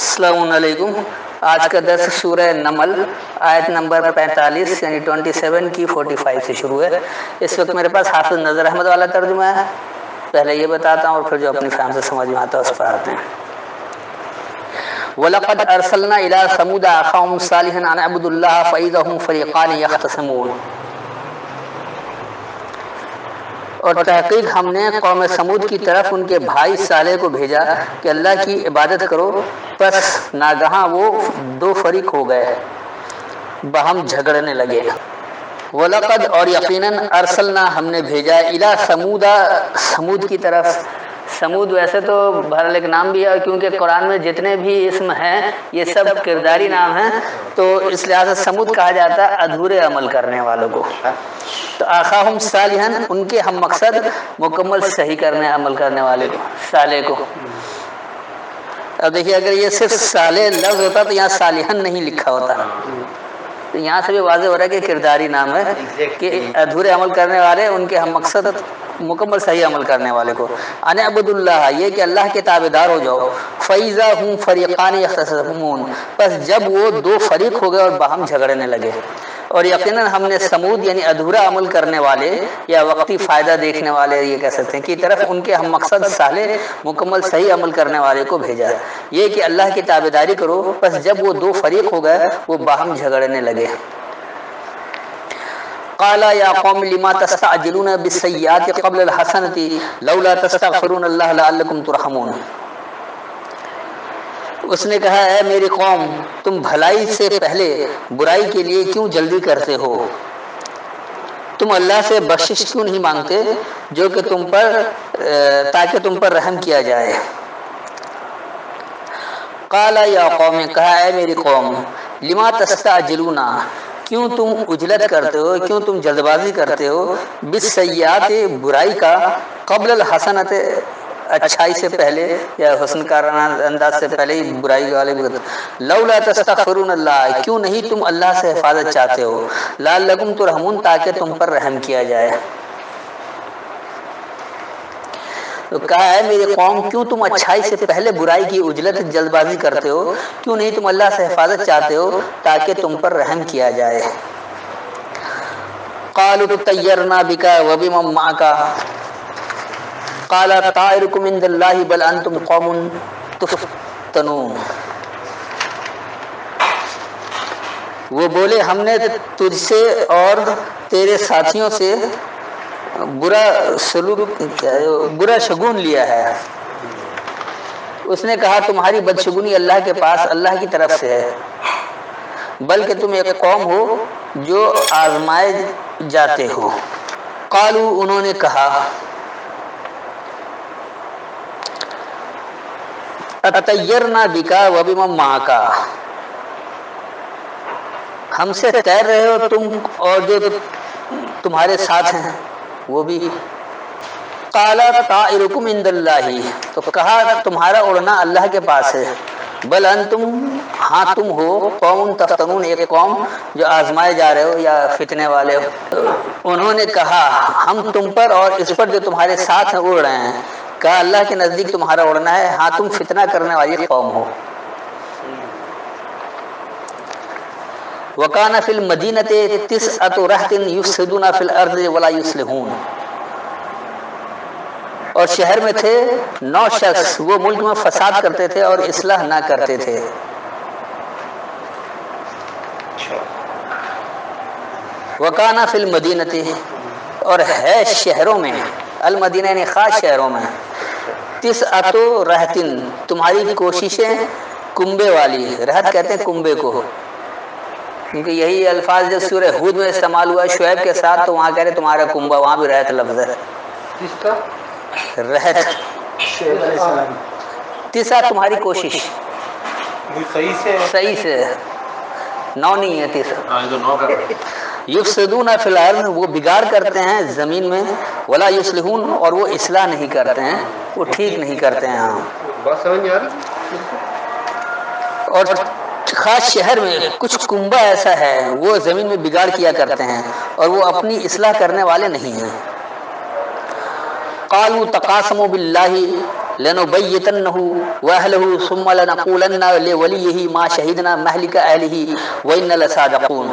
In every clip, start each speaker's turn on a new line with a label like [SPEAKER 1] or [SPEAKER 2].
[SPEAKER 1] السلام علیکم۔ آج کا درس سورہ نمل آیت نمبر 45 یعنی 27 کی 45 سے شروع ہے۔ اس وقت میرے پاس حافظ نظر احمد والا ترجمہ ہے، پہلے یہ بتاتا ہوں اور پھر جو اپنی فہم سے سمجھ میں آتا ہے اس پر آتے ہیں۔ وَلَقَدْ أَرْسَلْنَا إِلَىٰ ثَمُودَ أَخَاهُمْ صَالِحًا أَنِ اعْبُدُوا اللَّهَ فَإِذَا هُمْ فَرِيقَانِ يَخْتَصِمُونَ۔ اور تحقیق ہم نے قوم سمود کی طرف ان کے بھائی صالح کو بھیجا کہ اللہ کی عبادت کرو، پس ناگہاں وہ دو فریق ہو گئے، باہم جھگڑنے لگے۔ وَلَقَدْ اور یقیناً ارسلنا ہم نے بھیجا الی ثمود، سمود کی طرف۔ سمود ویسے تو بہرحال ایک نام بھی ہے، کیونکہ قرآن میں جتنے بھی اسم ہیں یہ سب کرداری نام ہیں، تو اس لحاظ سے سمود کہا جاتا ہے ادھورے عمل کرنے والوں کو۔ تو آخاہم صالحا ان کے ہم مقصد مکمل صحیح کرنے عمل کرنے والے کو، صالح کو۔ اب دیکھیے اگر یہ صرف صالح لفظ ہوتا تو یہاں صالحا نہیں لکھا ہوتا، تو یہاں سے بھی واضح ہو رہا ہے کہ کرداری نام ہے کہ ادھورے عمل کرنے والے ان کے ہم مقصد مکمل صحیح عمل کرنے والے کو۔ ان اعبدوا اللہ، یہ کہ اللہ کے تابعدار ہو جاؤ۔ فَإِذَا هُمْ فَرِيقَانِ يَخْتَصِمُونَ، پس جب وہ دو فریق ہو گئے اور باہم جھگڑنے لگے۔ اور یقیناً ہم نے سمود یعنی ادھورا عمل کرنے والے یا وقتی فائدہ دیکھنے والے یہ کہہ سکتے ہیں کی طرف ان کے ہم مقصد صالح مکمل صحیح عمل کرنے والے کو بھیجا، یہ کہ اللہ کی تابعداری کرو، پس جب وہ دو فریق ہو گئے وہ باہم جھگڑنے لگے۔ قال یا قوم لما تستعجلون بالسیئات قبل الحسنة لولا تستغفرون اللہ لعلکم ترحمون۔ اس نے کہا اے میری قوم، تم بھلائی سے پہلے برائی کے لیے کیوں جلدی کرتے ہو؟ تم اللہ سے بخشش کیوں نہیں مانگتے جو کہ تم پر تاکہ تم پر رحم کیا جائے۔ قال یا قوم، کہا اے میری قوم، لما تستعجلون، کیوں تم عجلت کرتے ہو، کیوں تم جلد بازی کرتے ہو، بالسیئات برائی کا، قبل الحسنۃ اچھائی سے پہلے یا حسن کارانہ انداز سے پہلے ہی برائی والے بھی، لولا تستغفرون اللہ، کیوں نہیں تم اللہ سے حفاظت چاہتے ہو، لعلکم ترحمون، تاکہ تم پر رحم کیا جائے۔ تو کہا ہے میری قوم، کیوں تم اچھائی سے پہلے برائی کی عجلت جلد بازی کرتے ہو، کیوں نہیں تم اللہ سے حفاظت چاہتے ہو تاکہ تم پر رحم کیا جائے۔ قالوا طیرنا بک وبمن معک قال طائرکم عند اللہ بل انتم قوم تفتنون۔ وہ بولے ہم نے تجھ سے اور تیرے ساتھیوں سے برا شگون لیا ہے۔ اس نے کہا تمہاری بدشگونی اللہ کے پاس اللہ کی طرف سے ہے، بلکہ تم ایک قوم ہو جو آزمائے جاتے ہو۔ قالوا، انہوں نے کہا، اطیرنا بک وبمن معک، ہم سے تیر رہے ہو تم اور جو تمہارے ساتھ ہیں وہ بھی۔ قال طائرکم عند اللہ، تو کہا تمہارا اڑنا اللہ کے پاس ہے، بل انتم، ہاں تم ہو، قوم تفتنون، ایک قوم جو آزمائے جا رہے ہو یا فتنے والے ہو۔ انہوں نے کہا ہم تم پر اور اس پر جو تمہارے ساتھ ہیں اڑ رہے ہیں، کہا اللہ کے نزدیک تمہارا اڑنا ہے، ہاں تم فتنہ کرنے والی قوم ہو۔ وَكَانَ فِي الْمَدِينَةِ تِسْعَةُ رَهْطٍ يُفْسِدُونَ فِي الْأَرْضِ وَلَا يُصْلِحُونَ، اور شہر میں تھے 9 شخص، وہ ملک میں فساد کرتے تھے اور اصلاح نہ کرتے تھے۔ وَكَانَ فِي الْمَدِينَةِ، اور ہے شہروں میں، المدینہ یعنی خاص شہروں میں، 9 رہطٍ، تمہاری کوششیں کنبے والی، رہط کہتے ہیں کنبے کو، کیونکہ یہی الفاظ جو سورہ ہود میں استعمال ہوا شعیب کے ساتھ، تو وہاں کہہ رہے تمہارا کنبہ، وہاں بھی رہط لفظ ہے، رہط 9 تمہاری کوشش، صحیح سے 9 نہیں ہے 9۔ یفسدون فی الارض، وہ بگاڑ کرتے ہیں زمین میں، ولا یصلحون، اور وہ اصلاح نہیں کرتے ہیں، وہ ٹھیک نہیں کرتے ہیں۔ ہاں بات سمجھ میں آ رہی؟ اور خاص شہر میں کچھ کنبہ ایسا ہے وہ زمین میں بگاڑ کیا کرتے ہیں اور وہ اپنی اصلاح کرنے والے نہیں ہیں۔ قالوا تقاسموا باللہ، لنبیتنہ واہلہ ثم لنقولن لولیہ ما شہدنا مہلک اہلہ وإنا لصادقون۔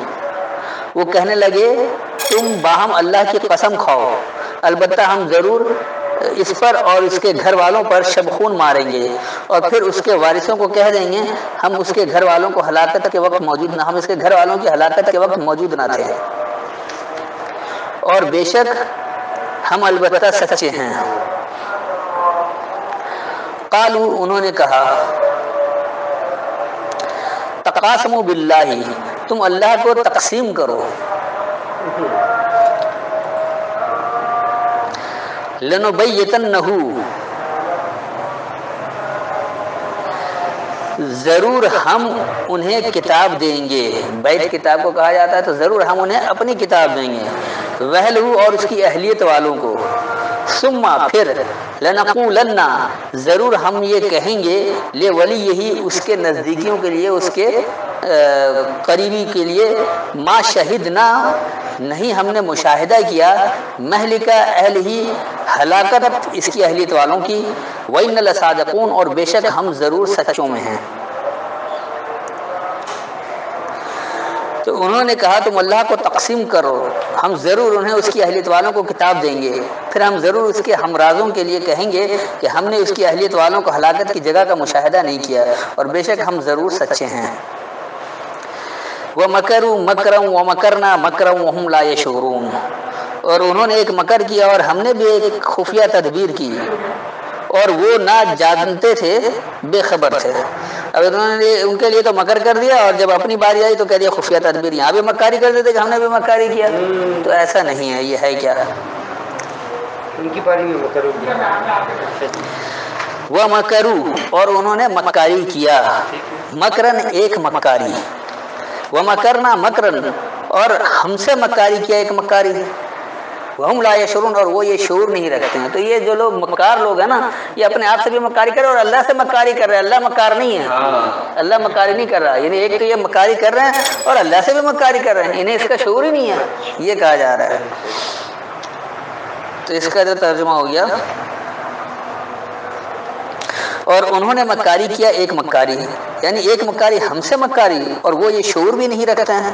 [SPEAKER 1] وہ کہنے لگے تم باہم اللہ کی قسم کھاؤ، البتہ ہم ضرور اس پر اور اس کے گھر والوں پر شبخون ماریں گے، اور پھر اس کے وارثوں کو کہہ دیں گے ہم اس کے گھر والوں کو ہلاکت کے وقت موجود نہ، ہم اس کے گھر والوں کی ہلاکت کے وقت موجود نہ تھے، اور بے شک ہم البتہ سچے ہیں۔ قالوا انہوں نے کہا تقاسموا باللہ، تم اللہ کو تقسیم کرو، لنبیتنہ، ضرور ہم انہیں کتاب دیں گے، بیت کتاب کو کہا جاتا ہے، تو ضرور ہم انہیں اپنی کتاب دیں گے، وہلہ اور اس کی اہلیت والوں کو، ثم پھر لنقولن ضرور ہم یہ کہیں گے لولیہ اس کے نزدیکیوں کے لیے، اس کے قریبی کے لیے، ما شہدنا نہیں ہم نے مشاہدہ کیا، مہلک اہلہ ہلاکت اس کی اہلیت والوں کی، وإنا لصادقون اور بے شک ہم ضرور سچوں میں ہیں۔ تو انہوں نے کہا تم اللہ کو تقسیم کرو، ہم ضرور انہیں اس کی اہلیت والوں کو کتاب دیں گے، پھر ہم ضرور اس کے ہمرازوں کے لیے کہیں گے کہ ہم نے اس کی اہلیت والوں کو ہلاکت کی جگہ کا مشاہدہ نہیں کیا، اور بے شک ہم ضرور سچے ہیں۔ وَمَكَرُوا مَكْرًا وَمَكَرْنَا مَكْرًا وَهُمْ لَا يَشْعُرُونَ، اور انہوں نے ایک مکر کیا اور ہم نے بھی ایک خفیہ تدبیر کی، اور وہ نہ جانتے تھے، بے خبر تھے۔ اب انہوں نے ان کے لیے تو مکر کر دیا، اور جب اپنی باری آئی تو کہہ دیا خفیہ تدبیر، یہاں بھی مکاری کر دیتے کہ ہم نے بھی مکاری کیا، تو ایسا نہیں ہے، یہ ہے کیا؟
[SPEAKER 2] ان کی باری میں مکر ہو گیا۔
[SPEAKER 1] وَمَكَرُوا اور انہوں نے مکاری کیا، مکرن ایک مکاری، وَمَكَرْنَا مَكْرًا اور ہم سے مکاری کیا ایک مکاری، وَهُمْ لَا يَشْعُرُونَ اور وہ یہ شعور نہیں رکھتے ہیں۔ تو یہ جو لوگ مکار لوگ ہیں نا، یہ اپنے آپ سے بھی مکاری کر رہے اور اللہ سے مکاری کر رہے ہیں، اللہ مکار نہیں ہے، اللہ مکاری نہیں کر رہا، یعنی ایک تو یہ مکاری کر رہے ہیں اور اللہ سے بھی مکاری کر رہے ہیں، انہیں اس کا شعور ہی نہیں ہے، یہ کہا جا رہا ہے۔ تو اس کا جو ترجمہ ہو گیا، اور انہوں نے مکاری کیا ایک مکاری، یعنی ایک مکاری ہم سے مکاری اور وہ یہ شعور بھی نہیں رکھتے ہیں۔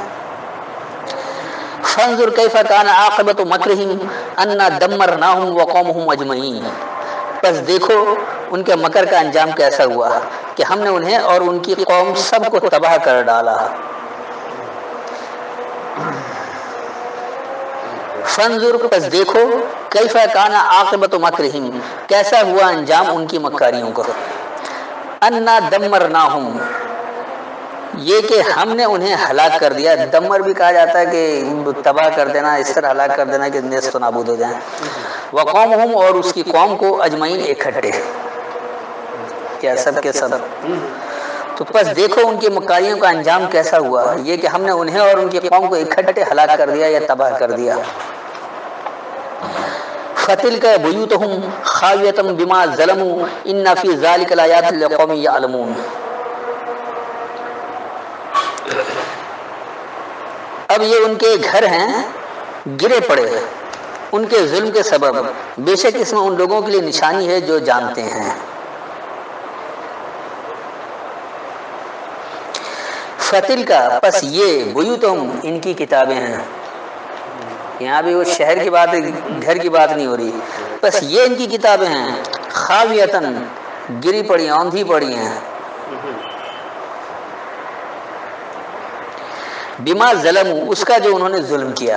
[SPEAKER 1] فانظر کیف کان عاقبۃ مکرہم انا دمرناہم وقومہم اجمعین، پس دیکھو ان کے مکر کا انجام کیسا ہوا کہ ہم نے انہیں اور ان کی قوم سب کو تباہ کر ڈالا۔ فانظر پس دیکھو، کیف کان عاقبۃ مکرہم کیسا ہوا انجام ان کی مکاریوں کا، انا دمرناہم یہ کہ ہم نے انہیں ہلاک کر دیا، دمر بھی کہا جاتا ہے کہ تباہ کر دینا، اس طرح ہلاک کر دینا کہ نیست و نابود ہو جائیں، وقومہم اور اس کی قوم کو اجمعین اکٹھے، کیا سب کے سب۔ تو پس دیکھو ان کی مکاریوں کا انجام کیسا ہوا، یہ کہ ہم نے انہیں اور ان کی قوم کو اکٹھے ہلاک کر دیا یا تباہ کر دیا۔ فَتِلْكَ بُيُوتُهُمْ خَاوِيَةً بِمَا ظَلَمُوا إِنَّ فِي ذَلِكَ لَآيَاتٍ لِقَوْمٍ يَعْلَمُونَ۔ اب یہ ان کے گھر ہیں گرے پڑے ان کے ظلم کے سبب، بے شک اس میں ان لوگوں کے لیے نشانی ہے جو جانتے ہیں۔ فتل کا پس یہ بیوتہم ان کی کتابیں ہیں، یہاں بھی وہ شہر کی بات، گھر کی بات نہیں ہو رہی، بس یہ ان کی کتابیں ہیں، خاویتن گری پڑی، اوندھی پڑی ہیں، بما ظلموا اس کا جو انہوں نے ظلم کیا،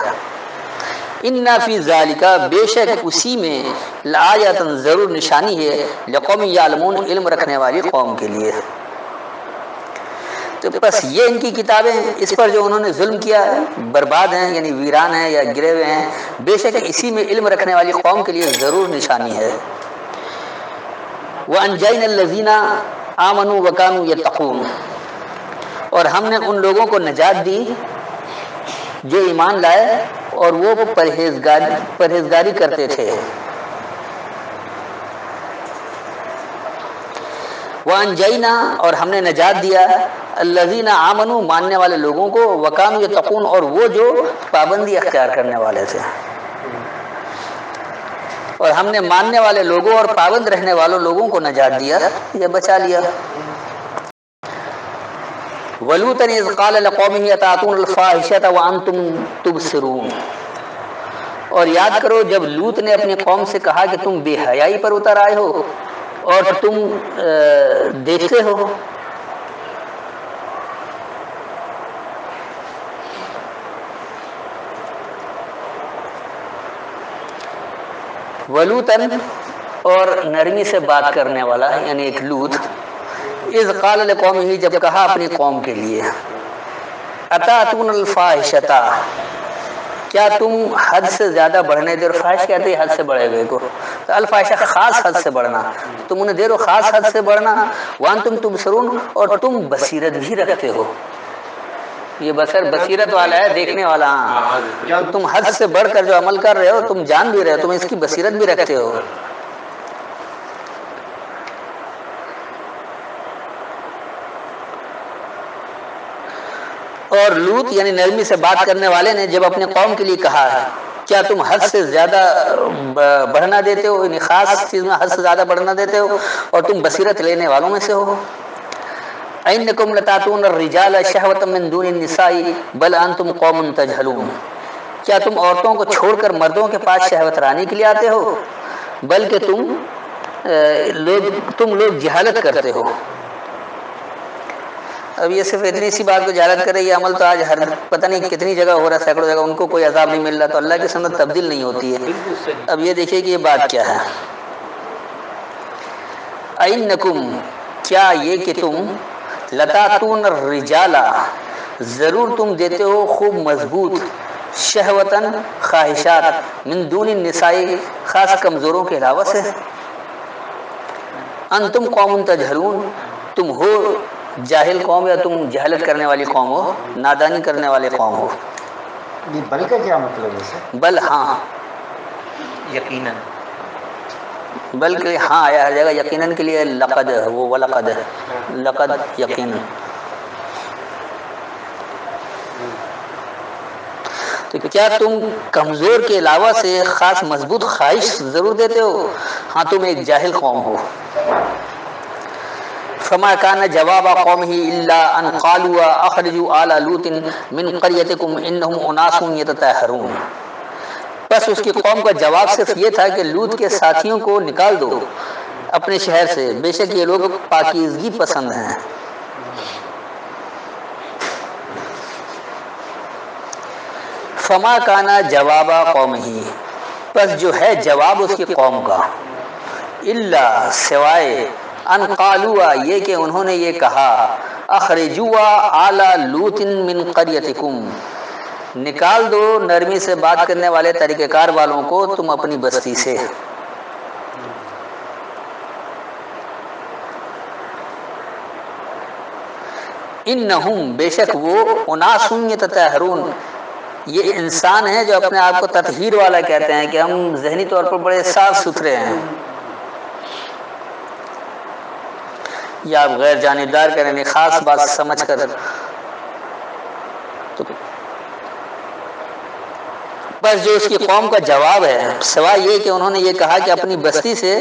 [SPEAKER 1] ان فی ذالک بے شک اسی میں لآیۃ ضرور نشانی ہے، لقوم یعلمون علم رکھنے والی قوم کے لیے۔ تو بس یہ ان کی کتابیں ہیں، اس پر جو انہوں نے ظلم کیا ہے برباد ہیں، یعنی ویران ہیں یا گرے ہوئے ہیں، بے شک اسی میں علم رکھنے والی قوم کے لیے ضرور نشانی ہے۔ وَأَنْجَيْنَا الَّذِينَ آمَنُوا وَكَانُوا يَتَّقُونَ اور ہم نے ان لوگوں کو نجات دی جو ایمان لائے اور وہ پرہیزگاری کرتے تھے۔ وَأَنْجَيْنَا اور ہم نے نجات دیا الَّذِينَ آمَنُوا ماننے والے لوگوں کو، وَكَانُوا يَتَّقُونَ اور وہ جو پابندی اختیار کرنے والے تھے۔ اور ہم نے ماننے والے لوگوں اور پابند رہنے والوں لوگوں کو نجات دیا یا بچا لیا۔ وَلُوطًا إِذْ قَالَ لِقَوْمِهِ أَتَأْتُونَ الْفَاحِشَةَ وَأَنْتُمْ تُبْصِرُونَ، اور یاد کرو جب لوط نے اپنی قوم سے کہا کہ تم بے حیائی پر اتر آئے ہو اور تم دیکھتے ہو۔ وَلُوطًا اور نرمی سے بات کرنے والا یعنی ایک لوط، اذ قال لقومہ جب کہا اپنی قوم کے لیے، اتاتون الفاحشۃ، کیا تم حد سے زیادہ بڑھنے دے رہے، فاحش کہتے ہیں حد سے بڑھے ہوئے کو، تو الفاحشہ خاص حد سے بڑھنا، تم انہیں دے رہو خاص حد سے بڑھنا، وانتم تبصرون، اور تم بصیرت بھی رکھتے ہو، یہ بصر بصیرت والا ہے، دیکھنے والا، ہاں تم حد سے بڑھ کر جو عمل کر رہے ہو تم جان بھی رہے ہو، تم اس کی بصیرت بھی رکھتے ہو۔ اور لوط یعنی نرمی سے بات کرنے والے نے جب اپنے قوم کے لیے کہا کیا تم حد سے زیادہ بڑھنا دیتے ہو، یعنی خاص چیز میں حد سے زیادہ بڑھنا دیتے ہو اور تم بصیرت لینے والوں میں سے ہو۔ اَإِنَّكُمْ لَتَأْتُونَ الرِّجَالَ شَهْوَةً مِّن دُونِ النِّسَاءِ بَلْ أَنْتُمْ قَوْمٌ تَجْهَلُونَ، کیا تم عورتوں کو چھوڑ کر مردوں کے پاس شہوت رانی کے لیے آتے ہو، بلکہ تم لوگ جہالت کرتے ہو۔ اب یہ صرف اتنی سی بات کو جہالت کر رہی ہے، عمل تو آج ہر پتہ نہیں کتنی جگہ ہو رہا ہے، سینکڑوں جگہ، ان کو کوئی عذاب نہیں مل رہا، تو اللہ کی سنت تبدیل نہیں ہوتی ہے۔ اب یہ دیکھیے کہ یہ بات کیا ہے، اَإِنَّكُمْ، کیا یہ کہ تم، لَتَأْتُونَ الرِّجَالَ، ضرور تم دیتے ہو خوب مضبوط، شہوتاً خواہشات، من دون النساء، خاص کمزوروں کے علاوہ سے، انتم قوم تجہلون، تم ہو جاہل قوم، یا تم جہالت کرنے والی قوم ہو، نادانی کرنے والے قوم ہو۔
[SPEAKER 2] یہ بل کا کیا مطلب ہے سر؟
[SPEAKER 1] بل ہاں،
[SPEAKER 2] یقیناً،
[SPEAKER 1] بلکہ ہاں آیا ہر جگہ، یقیناً کے لیے لقد ہے، وہ ولقد ہے، لقد یقیناً، تو کیا تم کمزور کے علاوہ سے خاص مضبوط خواہش ضرور دیتے ہو، ہاں تم ایک جاہل قوم ہو۔ فما كان جواب قومه الا ان قالوا اخرجوا آل لوط من قريتكم انهم اناس يتطهرون، بس اس کی قوم کا جواب صرف یہ تھا کہ لوط کے ساتھیوں کو نکال دو اپنے شہر سے، بے شک یہ لوگ پاکیزگی پسند ہیں۔ فما كان جواب قومه، بس جو ہے جواب اس کی قوم کا، الا سوائے، ان قالوا یہ کہ انہوں نے یہ کہا، اخرجوا آل لوط من قریتکم، نکال دو نرمی سے بات کرنے والے طریقہ کار والوں کو تم اپنی بستی سے۔ انہم، بے شک وہ، اناس یتطہرون، یہ انسان ہیں جو اپنے آپ کو تطہیر والا کہتے ہیں کہ ہم ذہنی طور پر بڑے صاف ستھرے ہیں، یا آپ غیر جانبدار کریں، خاص بات سمجھ کر، تو بس جو اس کی قوم کا جواب ہے، سوائے یہ کہ انہوں نے یہ کہا کہ اپنی بستی سے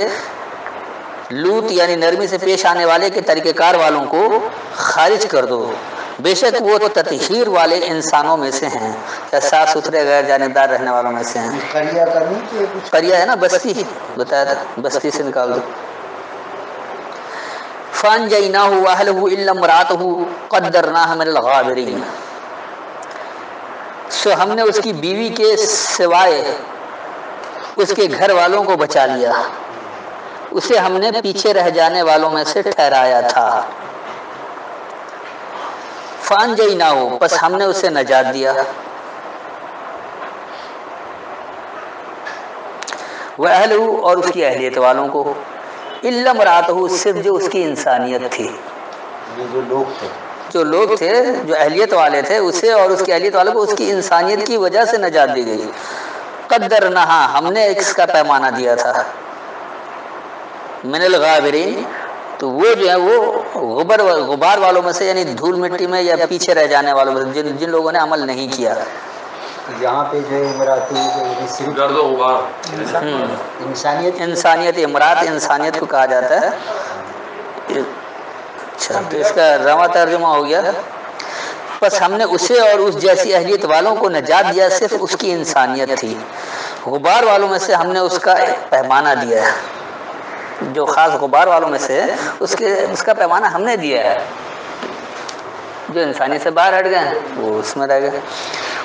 [SPEAKER 1] لوط یعنی نرمی سے پیش آنے والے کے طریقہ کار والوں کو خارج کر دو، بے شک وہ تطہیر والے انسانوں میں سے ہیں، یا صاف ستھرے غیر جانبدار رہنے والوں میں سے ہیں۔ قریہ ہے نا بستی، بتایا تھا بستی سے نکال دو۔ فَأَنْجَيْنَاهُ وَأَهْلَهُ إِلَّا امْرَأَتَهُ قَدَّرْنَاهَا مِنَ الْغَابِرِينَ، سو ہم نے اس کی بیوی کے سوائے اس کے گھر والوں کو بچا لیا، اسے ہم نے پیچھے رہ جانے والوں میں سے ٹھہرایا تھا۔ فَأَنْجَيْنَاهُ، پس ہم نے اسے نجات دیا، وَأَهْلَهُ، اور اس کی اہلیت والوں کو، إِلَّا امْرَأَتَهُ، صرف جو اس کی انسانیت تھی، جو لوگ تھے جو اہلیت والے تھے، اسے اور اس کی اہلیت والوں کو اس کی انسانیت کی وجہ سے نجات دی گئی۔ قدرناها، ہم نے اس کا پیمانہ دیا تھا، من الغابرین، تو وہ جو ہے وہ غبار والوں میں سے، یعنی دھول مٹی میں یا پیچھے رہ جانے والوں میں سے، جن لوگوں نے عمل نہیں کیا۔
[SPEAKER 2] یہاں پہ جو امراتی صرف
[SPEAKER 3] گرد و غبار
[SPEAKER 1] انسانیت امرات انسانیت کو کہا جاتا ہے. اچھا تو اس کا رواں ترجمہ ہو گیا بس ہم نے اسے اور اس جیسی اہلیت والوں کو نجات دیا صرف اس کی انسانیت تھی. غبار والوں میں سے ہم نے اس کا پیمانہ دیا ہے. جو خاص غبار والوں میں سے اس کا پیمانہ ہم نے دیا ہے. جو انسانی سے باہر ہٹ گئے وہ اس میں رہ گئے.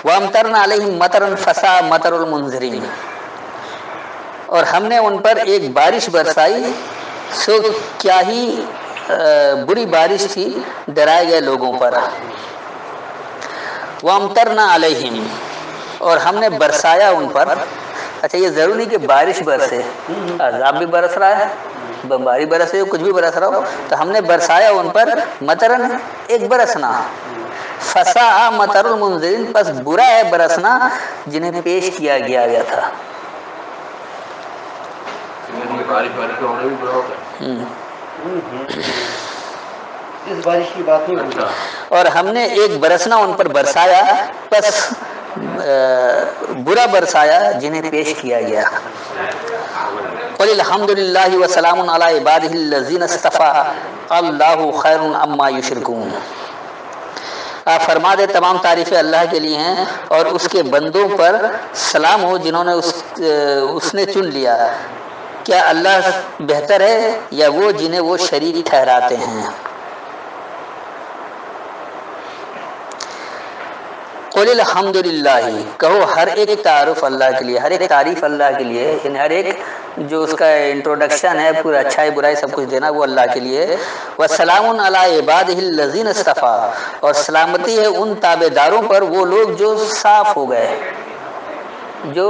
[SPEAKER 1] وَأَمْطَرْنَا عَلَيْهِمْ مَطَرًا فَسَاءَ مَطَرُ الْمُنذِرِينَ. اور ہم نے ان پر ایک بارش برسائی سو کیا ہی بری بارش تھی ڈرائے گئے لوگوں پر. وَأَمْطَرْنَا عَلَيْهِمْ. اور ہم نے برسایا ان پر. اچھا یہ ضروری نہیں کہ بارش برسے, عذاب بھی برس رہا ہے, بمباری برس رہی ہو, کچھ بھی برس رہا ہو, تو ہم نے برسایا ان پر مطرن ایک برسنا. فساء مطر المنذرین. بس برا ہے برسنا جنہیں پیش کیا گیا تھا.
[SPEAKER 3] بارش کا ہونا بھی برا ہوتا ہے.
[SPEAKER 2] اس بارش کی بات نہیں ہوتی.
[SPEAKER 1] اور ہم نے ایک برسنا ان پر برسایا بس برا برسایا جنہیں پیش کیا گیا. قل الحمد للہ وسلام علی عبادہ الذین اصطفیٰ اللہ خیر عما یشرکون. آپ فرما دے تمام تعریفیں اللہ کے لیے ہیں اور اس کے بندوں پر سلام ہو جنہوں نے اس نے چن لیا. کیا اللہ بہتر ہے یا وہ جنہیں وہ شریک ٹھہراتے ہیں. قل الحمد للہ. کہو ہر ایک تعارف اللہ کے لیے, ہر ایک تعریف اللہ کے لیے, یعنی ہر ایک جو اس کا انٹروڈکشن ہے پورا اچھائی برائی سب کچھ دینا وہ اللہ کے لیے. وسلام علی عبادہ الذین اصطفیٰ. اور سلامتی ہے ان تابع داروں پر وہ لوگ جو صاف ہو گئے, جو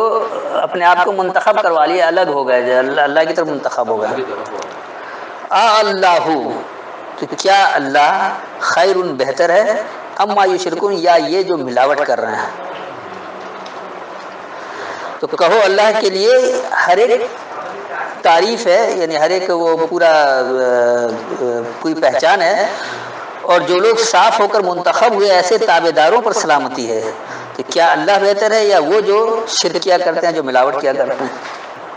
[SPEAKER 1] اپنے آپ کو منتخب کروا لیے, الگ ہو گئے, جو اللہ کی طرف منتخب ہو گئے. اللہ. تو کیا اللہ خیر بہتر ہے اما یشرکون یا یہ جو ملاوٹ کر رہے ہیں. تو کہو اللہ کے لیے ہر ایک تعریف ہے, یعنی ہر ایک وہ پورا کوئی پہچان ہے, اور جو لوگ صاف ہو کر منتخب ہوئے ایسے تابع داروں پر سلامتی ہے. کہ کیا اللہ بہتر ہے یا وہ جو شرک کیا کرتے ہیں, جو ملاوٹ کیا کرتے ہیں.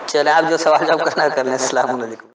[SPEAKER 1] چلیں آپ جو سوال جواب کرنا کر لیں. السلام علیکم.